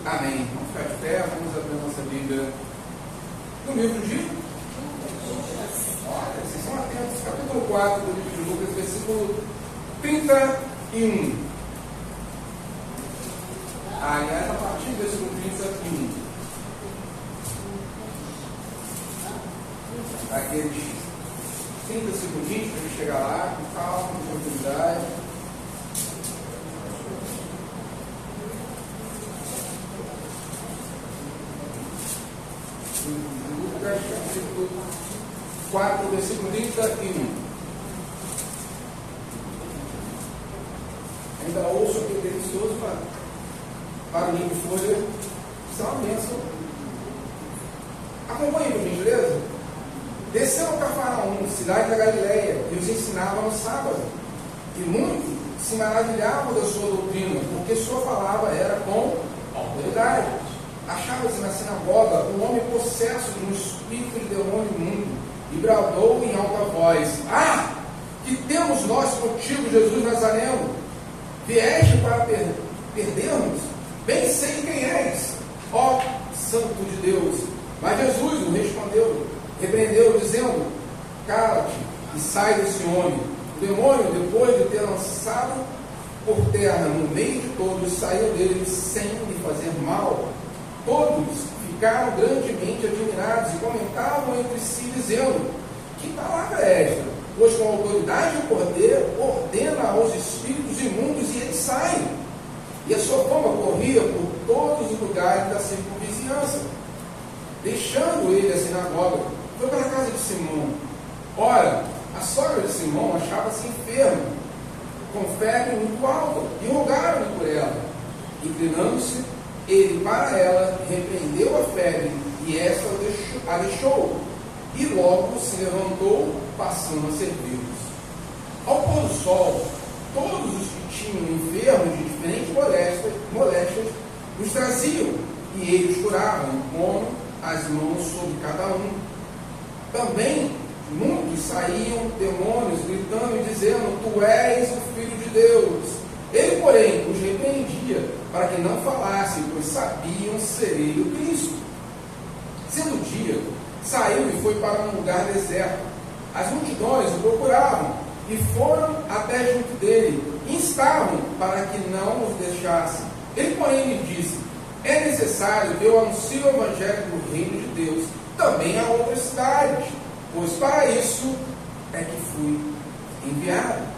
Amém. Vamos ficar de pé, vamos abrir a nossa Bíblia no livro de... Olha, vocês são atentos. Capítulo 4 do livro de Lucas, versículo 31. Aliás, a partir do versículo 31. Aqueles 30 segundinhos para a gente chegar lá, com calma, com tranquilidade. Lucas, capítulo 4, versículo 31. Ainda ouço aquele delicioso barulhinho de folha. Isso é uma bênção. Acompanhe por gentileza. Desceu a Cafarnaum, cidade da Galileia, e os ensinava no sábado. E muitos se maravilhavam da sua doutrina, porque sua palavra era com autoridade. Achava-se na sinagoga um homem possesso de um espírito de demônio imundo, e bradou em alta voz: Ah! Que temos nós contigo, Jesus Nazareno? Vieste para perdermos? Bem sei quem és, ó Santo de Deus. Mas Jesus o repreendeu, dizendo: Cala-te e sai desse homem. O demônio, depois de ter lançado por terra no meio de todos, saiu dele sem lhe fazer mal. Todos ficaram grandemente admirados e comentavam entre si, dizendo: Que palavra é esta? Pois com autoridade e poder ordena aos espíritos imundos e eles saem. E a sua fama corria por todos os lugares da circunvizinhança. Deixando ele a sinagoga, foi para a casa de Simão. Ora, a sogra de Simão achava-se enferma, com febre muito alta, e rogaram-lhe por ela. Inclinando-se, ele para ela repreendeu a febre, e esta a deixou, e logo se levantou, passando a servi-los. Ao pôr do sol, todos os que tinham enfermos de diferentes moléstias os traziam, e eles curavam, pondo as mãos sobre cada um. Também muitos saíam demônios, gritando e dizendo: Tu és o Filho de Deus. Ele, porém, os repreendia, para que não falassem, pois sabiam ser ele o Cristo. Sendo dia, saiu e foi para um lugar deserto. As multidões o procuravam, e foram até junto dele, instavam para que não os deixassem. Ele, porém, lhe disse: É necessário que eu anuncie o evangelho do reino de Deus também a outras cidades, pois para isso é que fui enviado.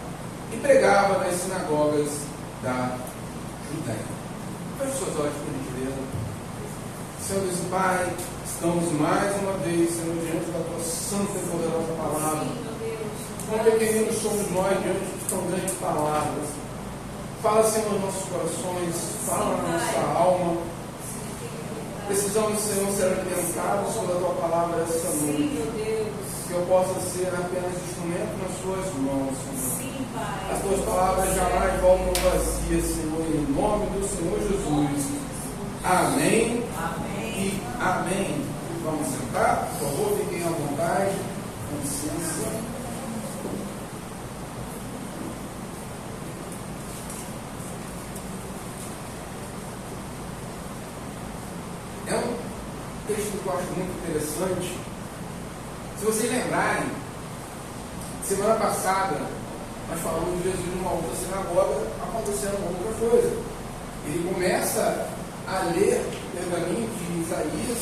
E pregava nas sinagogas da Judéia. Feche suas olhos, por gentileza. Senhor Deus e Pai, estamos mais uma vez, Senhor, diante da Tua santa e poderosa palavra. Quão pequeninos somos nós diante de tão grandes palavras. Fala, Senhor, nos nossos corações, fala na nossa alma. Precisamos, Senhor, ser alimentados pela Tua palavra essa noite. Que eu possa ser apenas instrumento nas Suas mãos, Senhor. Sim, Pai. As Tuas palavras jamais voltam vazias, Senhor, em nome do Senhor Jesus. Amém. Amém. E amém. Vamos sentar, por favor, fiquem à vontade. Com licença. É um texto que eu acho muito interessante. Se vocês lembrarem, semana passada nós falamos de Jesus numa outra sinagoga, acontecendo uma outra coisa. Ele começa a ler o pergaminho de Isaías,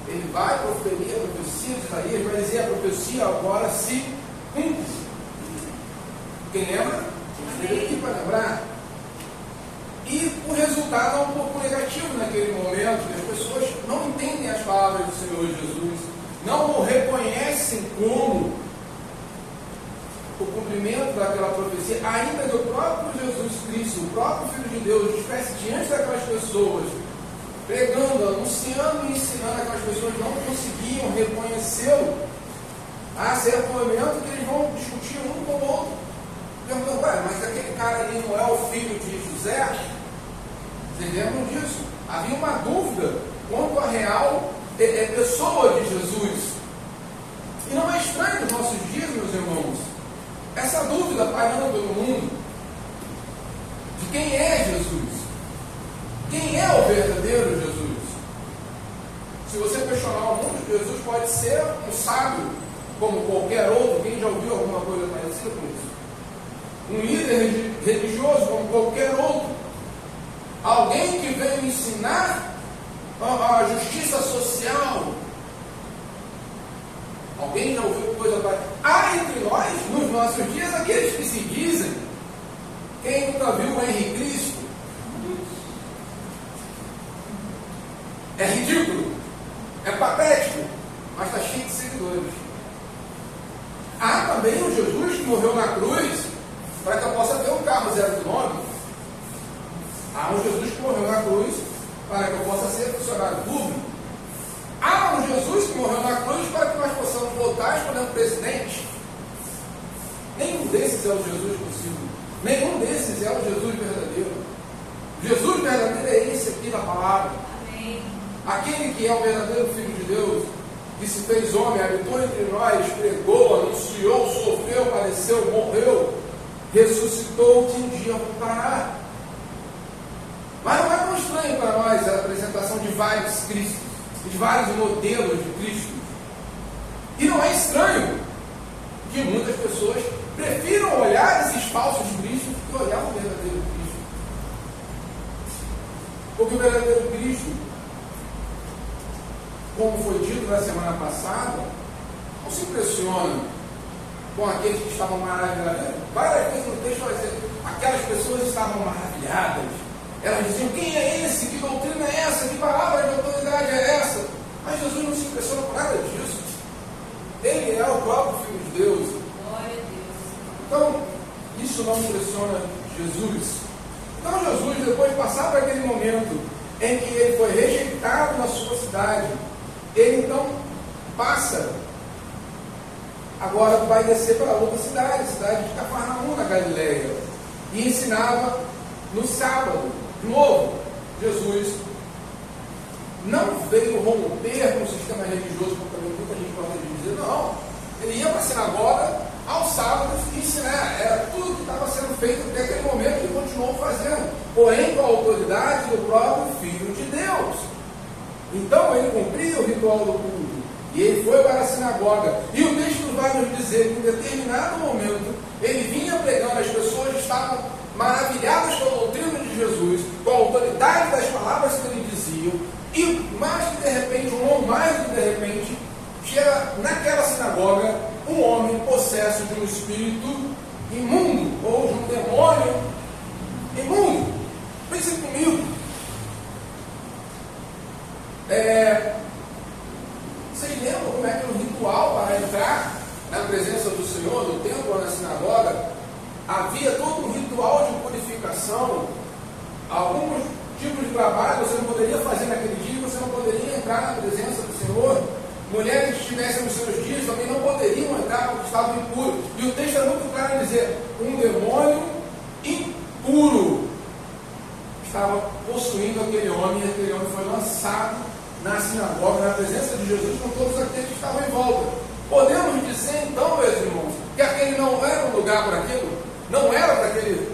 ele vai proferir a profecia de Isaías, vai dizer: a profecia agora se cumpre. Quem lembra? Escreveu aqui para lembrar. E o resultado é um pouco negativo naquele momento, que as pessoas não entendem as palavras do Senhor Jesus, não o reconhecem como o cumprimento daquela profecia, ainda que o próprio Jesus Cristo, o próprio Filho de Deus, estivesse diante daquelas pessoas, pregando, anunciando e ensinando, aquelas pessoas não conseguiam reconhecê-lo. Há certo momento que eles vão discutir um com o outro, perguntando: mas aquele cara ali não é o filho de José? Vocês lembram disso? Havia uma dúvida quanto à real pessoa de Jesus. E não é estranho nos nossos dias, meus irmãos, essa dúvida pairando pelo mundo de quem é Jesus, quem é o verdadeiro Jesus? Se você questionar o mundo, Jesus pode ser um sábio, como qualquer outro. Quem já ouviu alguma coisa parecida com isso? Um líder religioso, como qualquer outro. Alguém que veio ensinar a justiça social. Alguém já ouviu coisa parecida? Há entre nós, nos nossos dias, aqueles que se dizem. Quem nunca viu o Henrique Cristo? É ridículo, é patético, mas está cheio de seguidores. Há também o Jesus que morreu na cruz para que eu possa ter um carro 0 km. Há um Jesus que morreu na cruz para que eu possa ser funcionário público. Há um Jesus que morreu na cruz para que nós possamos votar escolhendo presidente. Nenhum desses é o Jesus possível. Nenhum desses é o Jesus verdadeiro. Jesus verdadeiro é esse aqui da palavra. Amém. Aquele que é o verdadeiro Filho de Deus, que se fez homem, habitou entre nós, pregou, anunciou, sofreu, padeceu, morreu, ressuscitou, que um dia voltará. Mas não é tão estranho para nós a apresentação de vários Cristos, de vários modelos de Cristo. E não é estranho que muitas pessoas prefiram olhar esses falsos Cristos do que olhar o verdadeiro Cristo. Porque o verdadeiro Cristo, como foi dito na semana passada, não se impressiona com aqueles que estavam maravilhados. Várias vezes no texto vai dizer, aquelas pessoas estavam maravilhadas. Elas diziam, quem é esse? Que doutrina é essa? Que palavra de autoridade é essa? Mas Jesus não se impressiona com nada disso. Ele é o próprio Filho de Deus. Glória a Deus. Então, isso não impressiona Jesus. Então Jesus, depois de passar por aquele momento em que ele foi rejeitado na sua cidade, ele então passa, agora vai descer para outra cidade, a cidade de Cafarnaum, na Galileia, e ensinava no sábado. De novo, Jesus não veio romper com o sistema religioso, como também muita gente gosta de dizer, não. Ele ia para a sinagoga aos sábados e ensinar. Era tudo que estava sendo feito até aquele momento e continuou fazendo, porém com a autoridade do próprio Filho de Deus. Então ele cumpria o ritual do culto e ele foi para a sinagoga. E o texto vai nos dizer que em determinado momento ele vinha pregando, as pessoas estavam maravilhadas com a doutrina de Jesus, com a autoridade das palavras que ele dizia, e mais que de repente, ou mais do que de repente, chega naquela sinagoga um homem possesso de um espírito imundo, ou de um demônio imundo. Pense comigo. Vocês lembram como é que o ritual para entrar na presença do Senhor, no templo ou na sinagoga? Havia todo um ritual de purificação. Alguns tipos de trabalho você não poderia fazer naquele dia, você não poderia entrar na presença do Senhor. Mulheres que estivessem nos seus dias também não poderiam entrar porque estavam impuros. E o texto é muito claro em dizer, um demônio impuro estava possuindo aquele homem, e aquele homem foi lançado na sinagoga, na presença de Jesus, com todos aqueles que estavam em volta. Podemos dizer então, meus irmãos, que aquele não era um lugar para aquilo, não era para aquele,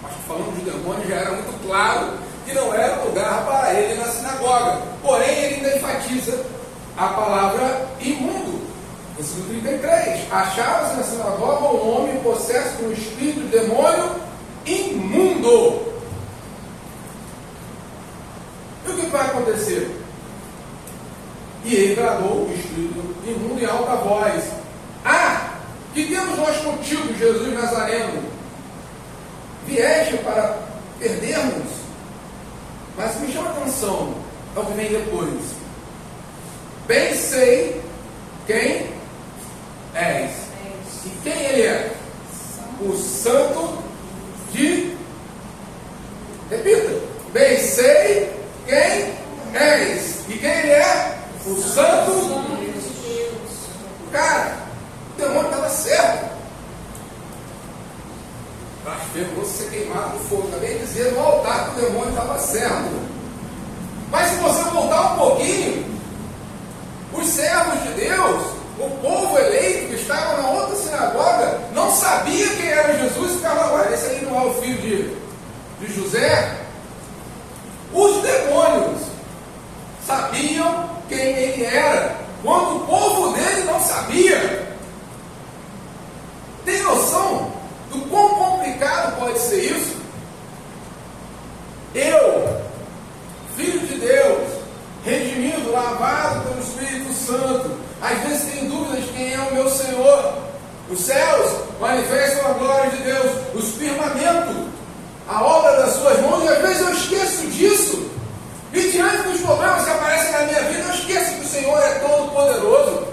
mas falando de demônio já era muito claro que não era lugar para ele na sinagoga. Porém, ele ainda enfatiza a palavra imundo. Versículo 33. Achava-se na sinagoga um homem possesso de um espírito de demônio imundo. E o que vai acontecer? E ele bradou o espírito imundo em alta voz: Ah, que temos nós contigo, Jesus Nazareno? Vieste para perdermos? Mas me chama a atenção é o que vem depois. Bem sei quem és. E quem ele é? O Santo de... Repita. Bem sei quem és. E quem ele é? O Santo de Deus. Cara, o demônio estava certo. Blasfemo, você queimado no fogo. Acabei de dizer no altar que o demônio estava certo. Mas se você voltar um pouquinho, os servos de Deus, o povo eleito que estava na outra sinagoga, não sabia quem era Jesus e ficava, ué, esse aí não é o filho de José? Os demônios Santo. Às vezes tenho dúvidas de quem é o meu Senhor. Os céus manifestam a glória de Deus, os firmamentos, a obra das suas mãos, e às vezes eu esqueço disso. E diante dos problemas que aparecem na minha vida, eu esqueço que o Senhor é todo-poderoso.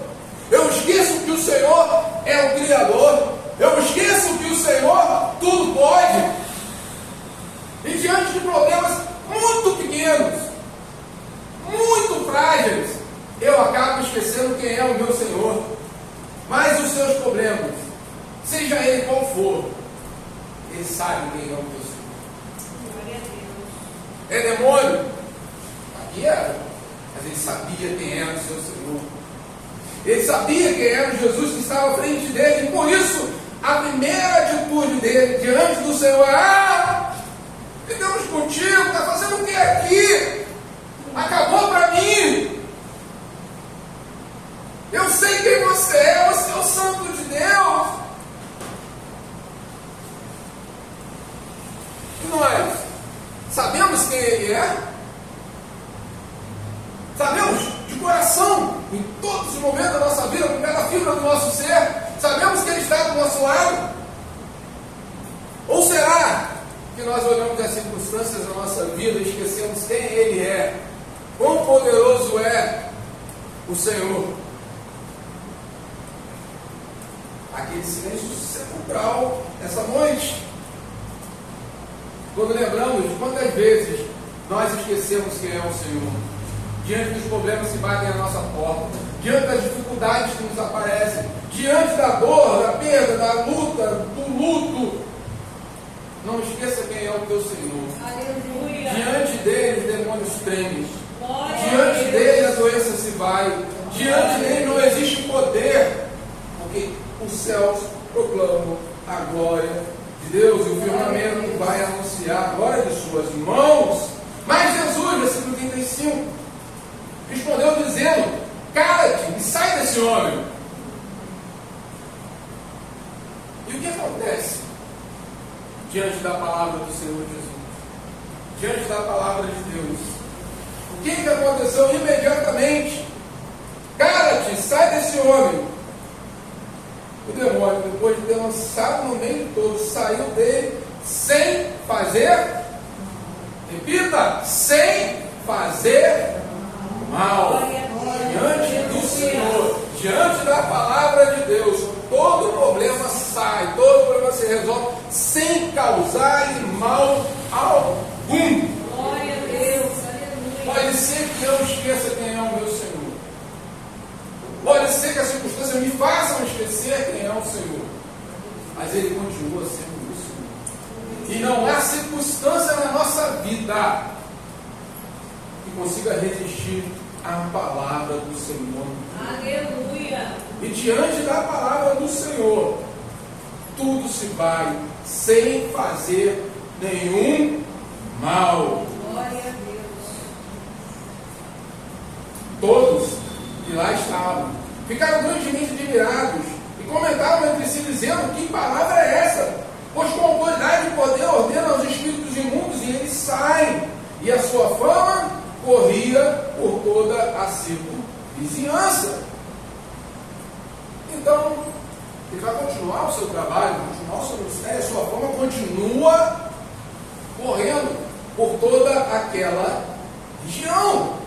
Eu esqueço que o Senhor é o Criador. Eu esqueço que o Senhor tudo pode. E diante de problemas muito pequenos, muito frágeis, eu acabo esquecendo quem é o meu Senhor. Mas os seus problemas, seja ele qual for, ele sabe quem é o meu Senhor. É demônio? Aqui era. Mas ele sabia quem era o seu Senhor. Ele sabia quem era o Jesus que estava à frente dele. E por isso, a primeira atitude dele diante do Senhor é: vivemos contigo, está fazendo o que aqui? Acabou para mim. Eu sei quem você é o Santo de Deus. E nós sabemos quem Ele é? Sabemos de coração, em todos os momentos da nossa vida, com cada fibra do nosso ser, sabemos que Ele está do nosso lado? Ou será que nós olhamos as circunstâncias da nossa vida e esquecemos quem Ele é? Quão poderoso é o Senhor? Aquele silêncio sepulcral essa noite, quando lembramos de quantas vezes nós esquecemos quem é o Senhor, diante dos problemas que batem à nossa porta, diante das dificuldades que nos aparecem, diante da dor, da perda, da luta, do luto. Não esqueça quem é o teu Senhor. Aleluia. Diante dele os demônios tremem, diante dele a doença se vai, diante dele não existe poder, porque os céus proclamam a glória de Deus, e o firmamento vai anunciar a glória de suas mãos. Mas Jesus, versículo 35, respondeu dizendo: cala-te e sai desse homem. E o que acontece diante da palavra do Senhor Jesus? Diante da palavra de Deus, o que aconteceu imediatamente? Cala-te, sai desse homem. O demônio, depois de ter lançado no meio de todos, saiu dele sem fazer, repita, sem fazer mal. Diante do Senhor, diante da palavra de Deus, todo problema sai, todo problema se resolve sem causar mal algum. Glória a Deus, aleluia. Pode ser que eu esqueça quem é o meu Senhor. Pode ser que as circunstâncias me façam esquecer quem é o Senhor, mas Ele continua sendo o Senhor. E não há circunstância na nossa vida que consiga resistir à palavra do Senhor. Aleluia. E diante da palavra do Senhor, tudo se vai sem fazer nenhum mal. Glória a Deus. Todos que lá estavam ficaram grandemente admirados e comentavam entre si, dizendo: que palavra é essa? Pois com autoridade e poder ordena aos espíritos imundos e eles saem. E a sua fama corria por toda a circunvizinhança. Então, ele vai continuar o seu trabalho, continuar o seu ministério, a sua fama continua correndo por toda aquela região.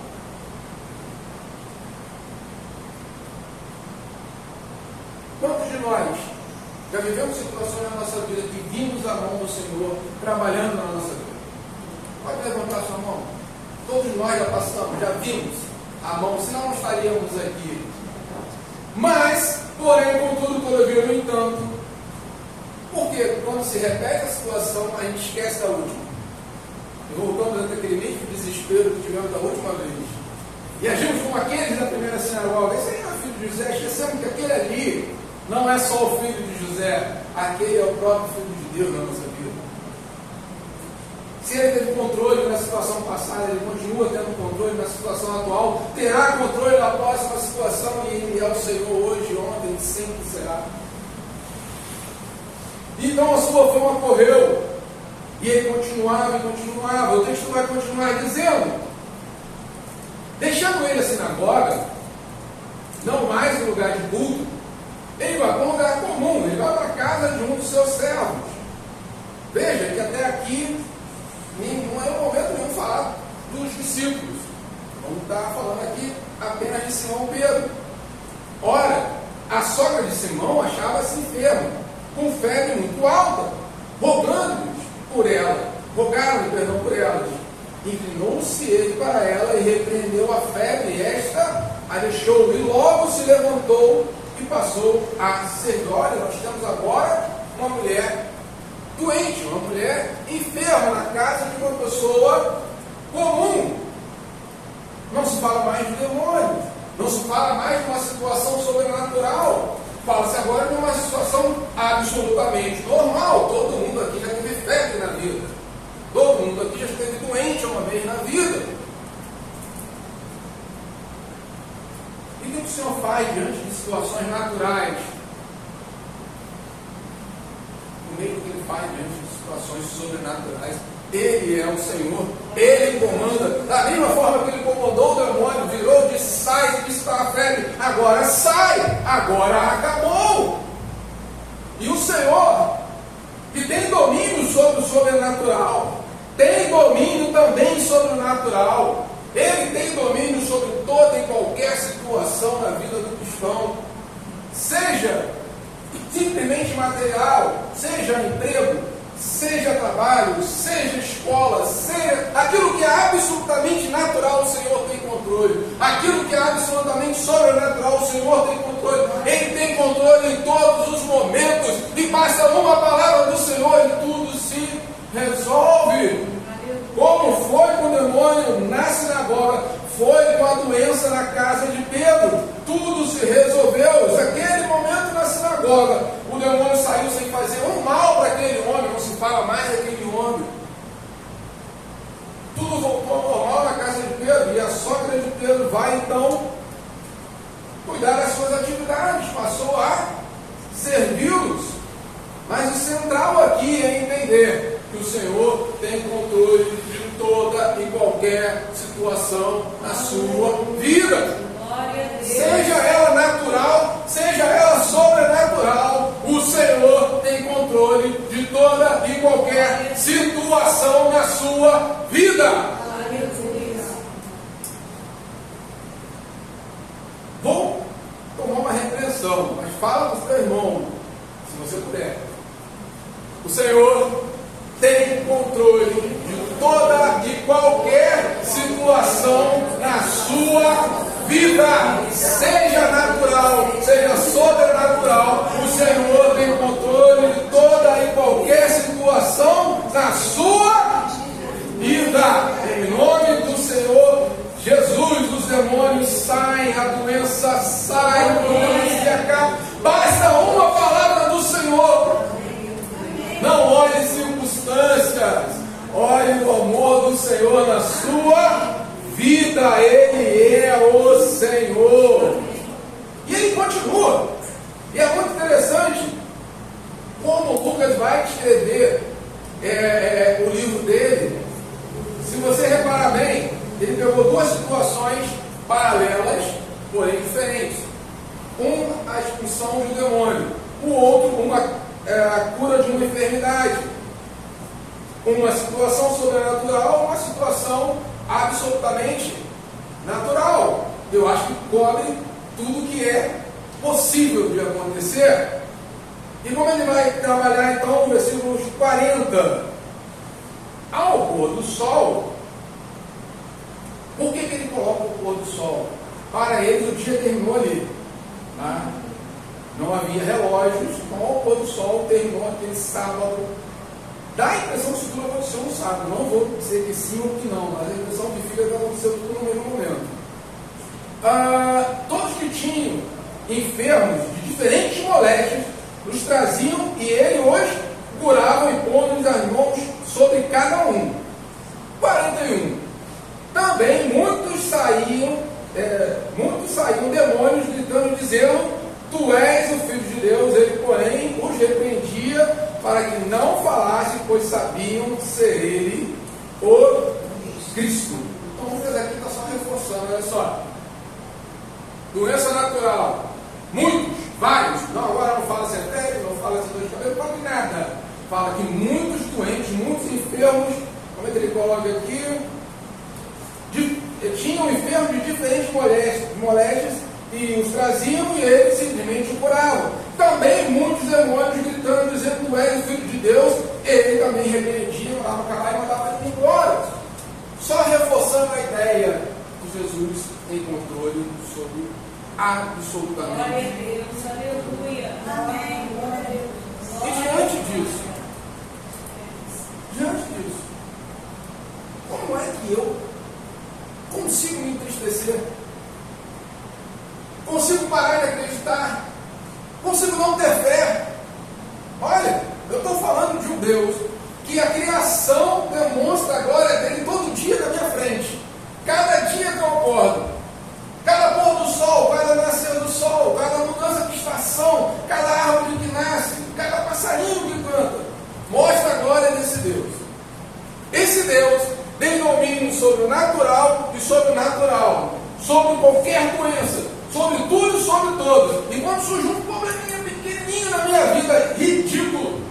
Quantos de nós já vivemos situações na nossa vida que vimos a mão do Senhor trabalhando na nossa vida? Pode levantar sua mão. Todos nós já passamos, já vimos a mão, senão não estaríamos aqui. Mas, porém, contudo, todavia, no entanto, porque quando se repete a situação, a gente esquece da última. E voltamos àquele mesmo desespero que tivemos da última vez. E agimos como aqueles da primeira sinagoga. Esse aí é o filho de José, esquecemos que aquele ali não é só o filho de José, aquele é o próprio filho de Deus na nossa vida. Se ele teve controle na situação passada, ele continua tendo controle na situação atual, terá controle na próxima situação, e ele é o Senhor hoje, ontem e sempre será. Então a sua fama correu, e ele continuava e continuava. O texto vai continuar dizendo: deixando ele a sinagoga, não mais em lugar de culto, ele vai para um lugar comum, ele vai para a casa de um dos seus servos. Veja que até aqui não é o momento nenhum falar dos discípulos. Vamos estar falando aqui apenas de Simão Pedro. Ora, a sogra de Simão achava-se enferma, com febre muito alta, rogaram-lhe por elas. Inclinou-se ele para ela e repreendeu a febre, e esta a deixou, e logo se levantou e passou a ser. Olha, nós temos agora uma mulher doente, uma mulher enferma na casa de uma pessoa comum. Não se fala mais de demônio, não se fala mais de uma situação sobrenatural. Fala-se agora de uma situação absolutamente normal. Todo mundo aqui já teve febre na vida. Todo mundo aqui já esteve doente uma vez na vida. E o que o Senhor faz diante de situações naturais? No meio do que Ele faz diante de situações sobrenaturais, Ele é o Senhor, Ele comanda. Da mesma forma que Ele comandou o demônio, virou, disse sai, e disse para a febre, agora sai, agora acabou. E o Senhor, que tem domínio sobre o sobrenatural, tem domínio também sobre o natural. Ele tem domínio sobre toda e qualquer situação na vida do cristão, seja simplesmente material, seja emprego, seja trabalho, seja escola, seja aquilo que é absolutamente natural, o Senhor tem controle. Aquilo que é absolutamente sobrenatural, o Senhor tem controle. Ele tem controle em todos os momentos, e basta uma palavra do Senhor e tudo se resolve. Como foi com o demônio na sinagoga, foi com a doença na casa de Pedro, tudo se resolveu. Naquele momento na sinagoga, o demônio saiu sem fazer um mal para aquele homem, não se fala mais daquele homem. Tudo voltou ao normal na casa de Pedro, e a sogra de Pedro vai então cuidar das suas atividades, passou a servi-los. Mas o central aqui é entender que o Senhor tem controle de toda e qualquer situação na sua vida. Seja ela natural, seja ela sobrenatural, o Senhor tem controle de toda e qualquer situação na sua vida. Vou tomar uma repreensão, mas fala para o seu irmão, se você puder. O Senhor tem controle de toda e qualquer situação na sua vida, seja natural, seja sobrenatural. O Senhor tem controle de toda e qualquer situação na sua vida. Em nome do Senhor Jesus, os demônios saem, a doença sai, o problema se acaba. Basta uma palavra do Senhor. Não olhe circunstâncias, olhe o amor do Senhor na sua vida. Ele é o Senhor. E ele continua. E é muito interessante como Lucas vai escrever o livro dele. Se você reparar bem, ele pegou duas situações paralelas, porém diferentes. A expulsão de um demônio, o outro, a cura de uma enfermidade. Uma situação sobrenatural, uma situação absolutamente natural. Eu acho que cobre tudo que é possível de acontecer. E como ele vai trabalhar então no versículo 40, ao pôr do sol, por que ele coloca o pôr do sol? Para eles o dia terminou ali. Não havia relógios, então ao pôr do sol terminou aquele sábado. Dá a impressão que isso tudo aconteceu no sábado. Não vou dizer que sim ou que não, mas a impressão que fica é que aconteceu tudo no mesmo momento. Todos que tinham enfermos de diferentes moléstias os traziam, e ele hoje curava impondo-lhes as mãos sobre cada um. 41. Também muitos saíam demônios gritando, dizendo: Tu és o Filho de Deus. Ele, porém, os repreendia para que não falassem, pois sabiam ser ele o Cristo. Então, Lucas aqui está só reforçando, olha só. Doença natural, 19 aqui, tinham enfermos de diferentes moléstias e os traziam e eles simplesmente o curavam. Também muitos demônios gritando, dizendo: tu és o Filho de Deus. Ele também repreendia, mandava calar e mandava ele embora. Só reforçando a ideia que Jesus tem controle sobre absolutamente. Glória a Deus, aleluia. Amém. Glória a Deus. E diante disso, como é que eu consigo me entristecer? Consigo parar de acreditar? Consigo não ter fé? Olha, eu estou falando de um Deus que a criação demonstra a glória dele todo dia na minha frente. Cada dia que eu acordo, cada pôr do sol, cada nascer do sol, cada mudança de estação, cada árvore que nasce, cada passarinho que canta, mostra a glória desse Deus. Esse Deus tem domínio sobre o natural e sobre o natural, sobre qualquer doença, sobre tudo e sobre todos. E quando surge um probleminha pequenininho na minha vida, ridículo,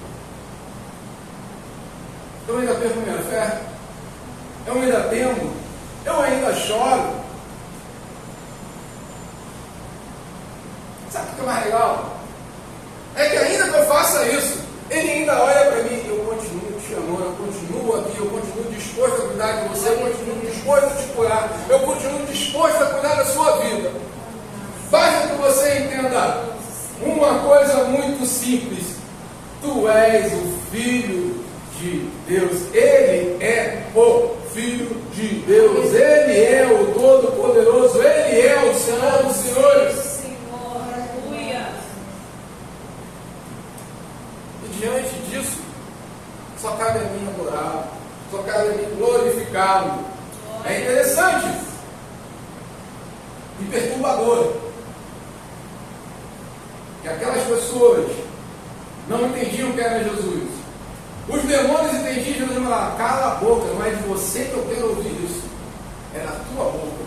eu ainda perco minha fé, eu ainda temo, eu ainda choro. Sabe o que é mais legal? É que ainda que eu faça isso, ele ainda olha para mim: eu continuo te amando, eu continuo aqui, eu continuo disposto a cuidar de você, eu continuo disposto a te curar, eu continuo disposto a cuidar da sua vida. Basta que você entenda uma coisa muito simples: tu és o Filho de Deus. Ele é o Filho de Deus. Ele é o Todo-Poderoso. Ele é o Senhor dos Senhores. Diante disso, só cabe a mim adorá-lo, só cabe a mim glorificá-lo. É interessante e perturbador que aquelas pessoas não entendiam que era Jesus. Os demônios entendiam Jesus e falavam: cala a boca, não é de você que eu quero ouvir isso, é da tua boca,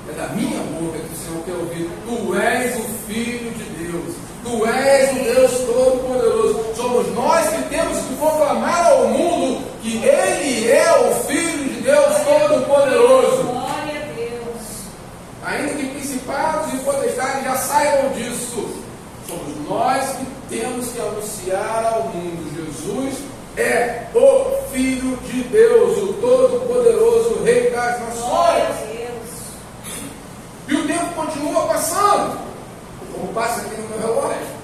é da minha boca que o Senhor quer ouvir. Tu és o Filho de Deus. Tu és o Deus Todo-Poderoso. Somos nós que temos que proclamar ao mundo que Ele é o Filho de Deus Todo-Poderoso. Glória a Deus. Ainda que principados e potestades já saibam disso, somos nós que temos que anunciar ao mundo: Jesus é o Filho de Deus, o Todo-Poderoso, Rei das Nações. Glória a Deus. E o tempo continua passando, como passa aqui no meu relógio.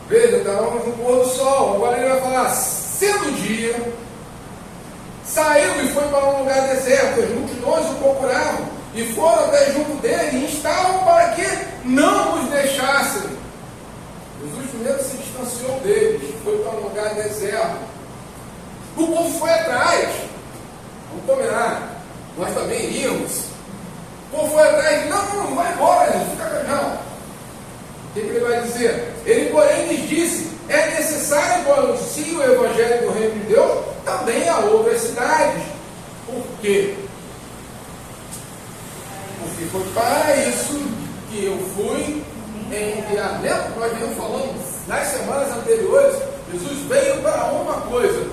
Veja, estávamos no pôr do sol. Agora ele vai falar: sendo dia, saiu e foi para um lugar deserto. As multidões o procuravam e foram até junto dele e instavam para que não os deixassem. Jesus primeiro se distanciou deles, foi para um lugar deserto. O povo foi atrás. Vamos combinar, nós também iríamos. O povo foi atrás: não vai embora, Jesus, fica cá não. O que ele vai dizer? Ele, porém, lhes disse: é necessário que eu anuncie o Evangelho do Reino de Deus também a outras cidades. Por quê? Porque foi para isso que eu fui enviado. Lembra que nós viemos falando nas semanas anteriores? Jesus veio para uma coisa,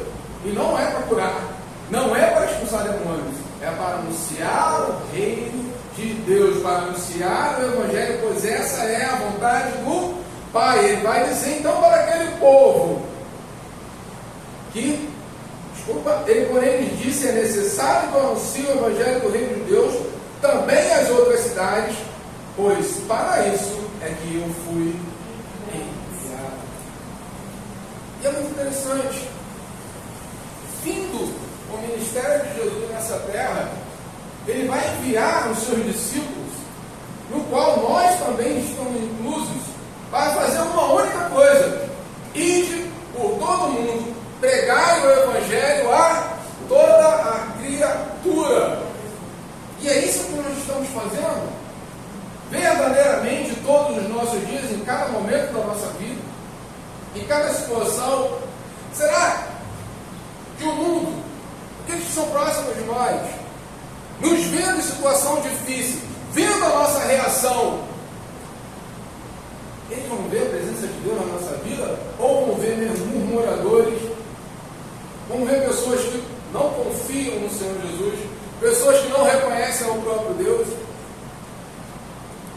e não é para curar, não é para expulsar demônios, é para anunciar o reino de Deus, para anunciar o Evangelho, pois essa é a vontade do Pai. Ele vai dizer então para aquele povo que, ele porém lhes disse: é necessário que eu anuncie o Evangelho do reino de Deus também às outras cidades, pois para isso é que eu fui enviado. E é muito interessante, findo o ministério de Jesus nessa terra, ele vai enviar os seus discípulos, no qual nós também estamos inclusos, para fazer uma única coisa: ide por todo mundo, pregai o Evangelho a toda a criatura. E é isso que nós estamos fazendo verdadeiramente todos os nossos dias, em cada momento da nossa vida, em cada situação. Será que o mundo, aqueles que são próximos de nós, nos vendo em situação difícil, vendo a nossa reação, eles vão ver a presença de Deus na nossa vida? Ou vão ver murmuradores? Vão ver pessoas que não confiam no Senhor Jesus, pessoas que não reconhecem o próprio Deus.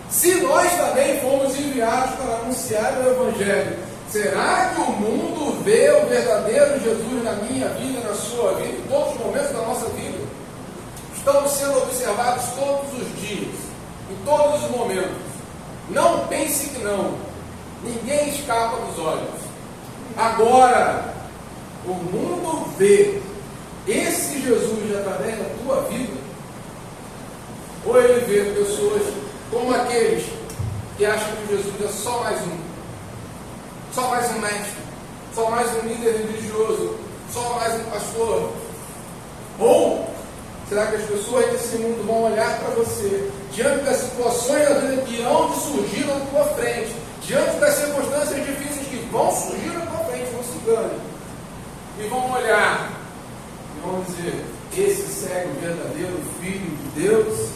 Se nós também fomos enviados para anunciar o Evangelho, será que o mundo vê o verdadeiro Jesus na minha vida, na sua vida, em todos os momentos da nossa vida? Estamos sendo observados todos os dias, em todos os momentos. Não pense que não. Ninguém escapa dos olhos. Agora, o mundo vê esse Jesus através da tua vida, ou ele vê pessoas como aqueles que acham que Jesus é só mais um mestre, só mais um líder religioso, só mais um pastor? Ou será que as pessoas desse mundo vão olhar para você diante das situações da vida que irão surgir na tua frente, diante das circunstâncias difíceis que vão surgir na tua frente, não se engane, e vão olhar e vão dizer: esse segue o verdadeiro Filho de Deus?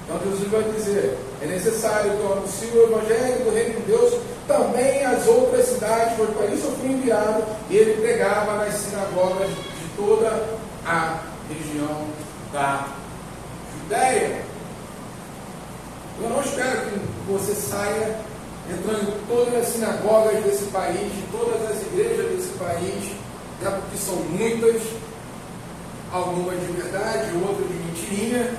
Então Jesus vai dizer: é necessário que eu anuncie o Evangelho do Reino de Deus também às outras cidades, pois para isso eu fui enviado. E ele pregava nas sinagogas de toda a região da Judéia. Eu não espero que você saia entrando em todas as sinagogas desse país, de todas as igrejas desse país, até porque são muitas, algumas de verdade, outras de mentirinha.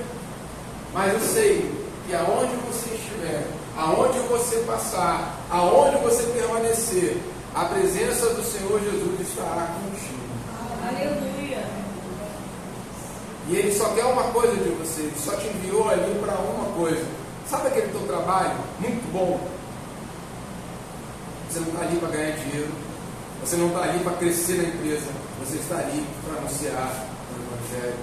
Mas eu sei que aonde você estiver, aonde você passar, aonde você permanecer, a presença do Senhor Jesus estará contigo. Aleluia. E Ele só quer uma coisa de você, Ele só te enviou ali para uma coisa. Sabe aquele teu trabalho muito bom? Você não está ali para ganhar dinheiro, você não está ali para crescer na empresa, você está ali para anunciar o Evangelho.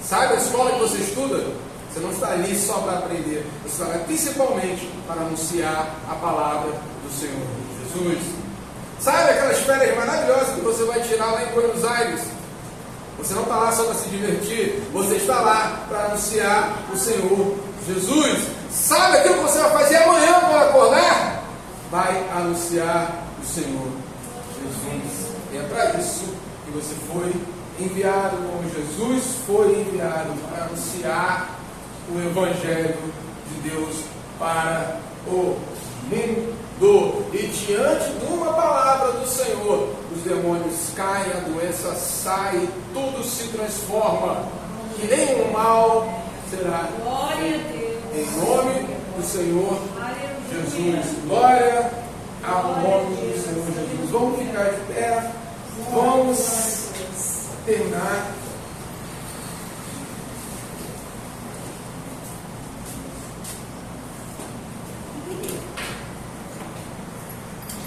Sabe a escola que você estuda? Você não está ali só para aprender, você está ali principalmente para anunciar a palavra do Senhor Jesus. Sabe aquelas férias maravilhosas que você vai tirar lá em Buenos Aires? Você não está lá só para se divertir, você está lá para anunciar o Senhor Jesus. Sabe aquilo que você vai fazer amanhã quando acordar? Vai anunciar o Senhor Jesus. E é para isso que você foi enviado, como Jesus foi enviado, para anunciar o Evangelho de Deus para o mundo. E diante de uma palavra do Senhor, os demônios caem, a doença sai, tudo se transforma, que nenhum mal será. Glória a Deus. Em nome do Senhor Aleluia. Jesus. Glória ao nome do Senhor Jesus. Vamos ficar de pé. Vamos terminar